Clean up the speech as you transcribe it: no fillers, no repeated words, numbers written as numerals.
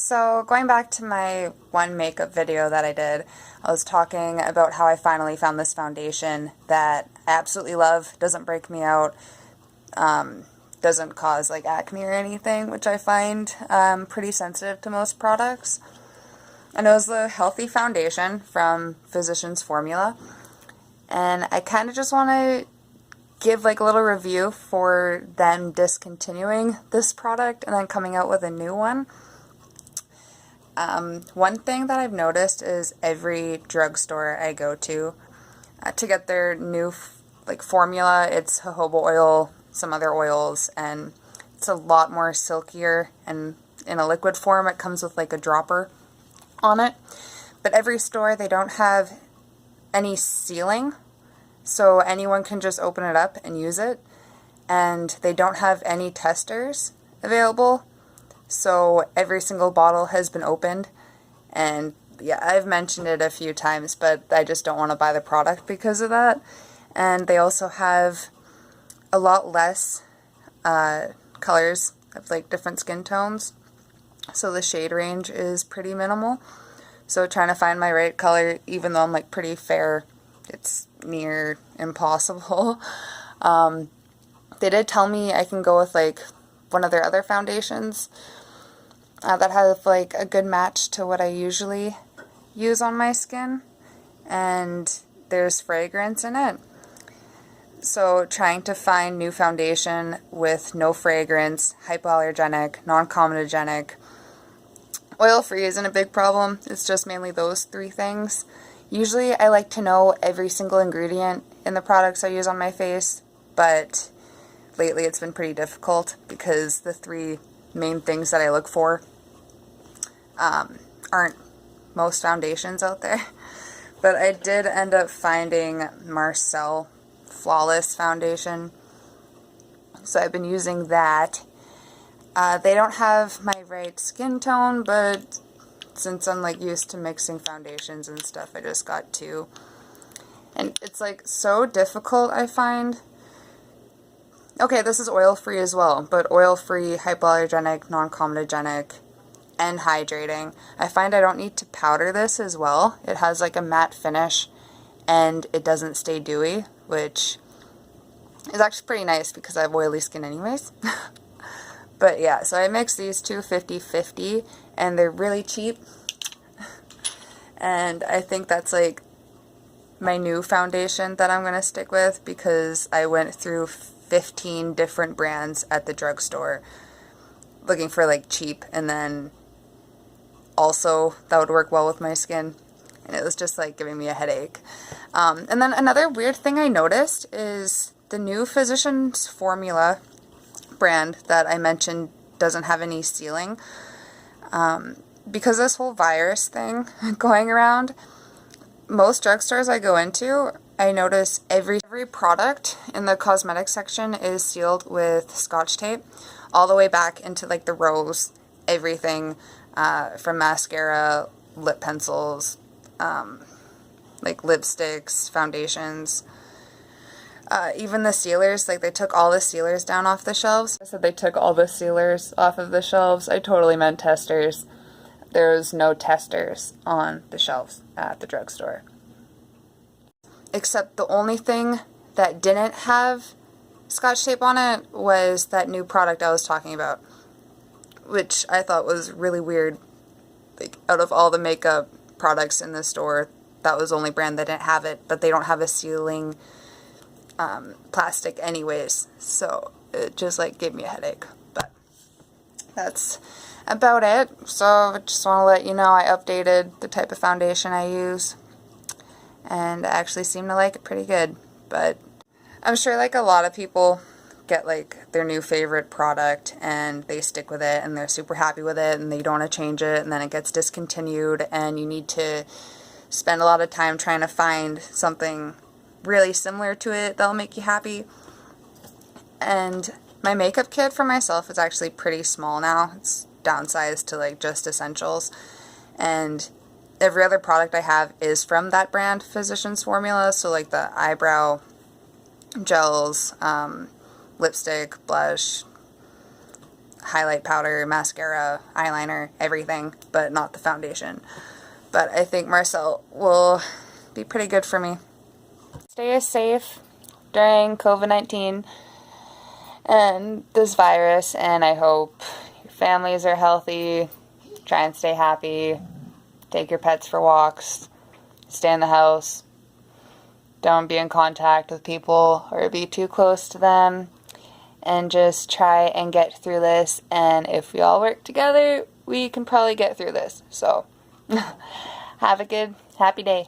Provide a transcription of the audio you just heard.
So going back to my one makeup video that I did, I was talking about how I finally found this foundation that I absolutely love, doesn't break me out, doesn't cause like acne or anything, which I find pretty sensitive to most products. And it was the Healthy Foundation from Physicians Formula. And I kind of just want to give like a little review for them discontinuing this product and then coming out with a new one. One thing that I've noticed is every drugstore I go to get their new formula, it's jojoba oil, some other oils, and it's a lot more silkier, and in a liquid form it comes with like a dropper on it. But every store, they don't have any sealing, so anyone can just open it up and use it, and they don't have any testers available. So every single bottle has been opened, and yeah, I've mentioned it a few times, but I just don't want to buy the product because of that. And they also have a lot less colors of like different skin tones, so the shade range is pretty minimal. So trying to find my right color, even though I'm like pretty fair, it's near impossible. They did tell me I can go with like one of their other foundations that have like a good match to what I usually use on my skin, and there's fragrance in it. So trying to find new foundation with no fragrance, hypoallergenic, non-comedogenic, oil-free isn't a big problem. It's just mainly those three things. Usually I like to know every single ingredient in the products I use on my face, but lately it's been pretty difficult because the three main things that I look for aren't most foundations out there. But I did end up finding Marcel Flawless Foundation, so I've been using that. They don't have my right skin tone, but since I'm like used to mixing foundations and stuff, I just got two. And it's like so difficult, I find. Okay, this is oil-free as well, but oil-free, hypoallergenic, non-comedogenic, and hydrating. I find I don't need to powder this as well. It has like a matte finish, and it doesn't stay dewy, which is actually pretty nice because I have oily skin anyways. But yeah, so I mixed these two 50-50, and they're really cheap. And I think that's like my new foundation that I'm going to stick with, because I went through 15 different brands at the drugstore looking for like cheap, and then also that would work well with my skin, and it was just like giving me a headache. And then another weird thing I noticed is the new Physicians Formula brand that I mentioned doesn't have any sealing. Because this whole virus thing going around, most drugstores I go into, I notice every product in the cosmetic section is sealed with Scotch tape all the way back into like the rows, everything from mascara, lip pencils, like lipsticks, foundations, even the sealers. Like they took all the sealers down off the shelves. I said they took all the sealers off of the shelves. I totally meant testers. There's no testers on the shelves at the drugstore. Except the only thing that didn't have Scotch tape on it was that new product I was talking about, which I thought was really weird. Like, out of all the makeup products in the store, that was the only brand that didn't have it, but they don't have a sealing plastic anyways, so it just like gave me a headache. But that's about it. So I just want to let you know I updated the type of foundation I use, and I actually seem to like it pretty good. But I'm sure like a lot of people get like their new favorite product and they stick with it and they're super happy with it and they don't want to change it, and then it gets discontinued and you need to spend a lot of time trying to find something really similar to it that'll make you happy. And my makeup kit for myself is actually pretty small now. It's downsized to like just essentials, and every other product I have is from that brand, Physicians Formula. So like the eyebrow gels, lipstick, blush, highlight powder, mascara, eyeliner, everything, but not the foundation. But I think Marcel will be pretty good for me. Stay safe during COVID-19 and this virus, and I hope your families are healthy. Try and stay happy. Take your pets for walks. Stay in the house. Don't be in contact with people or be too close to them. And just try and get through this. And if we all work together, we can probably get through this. So, have a good, happy day.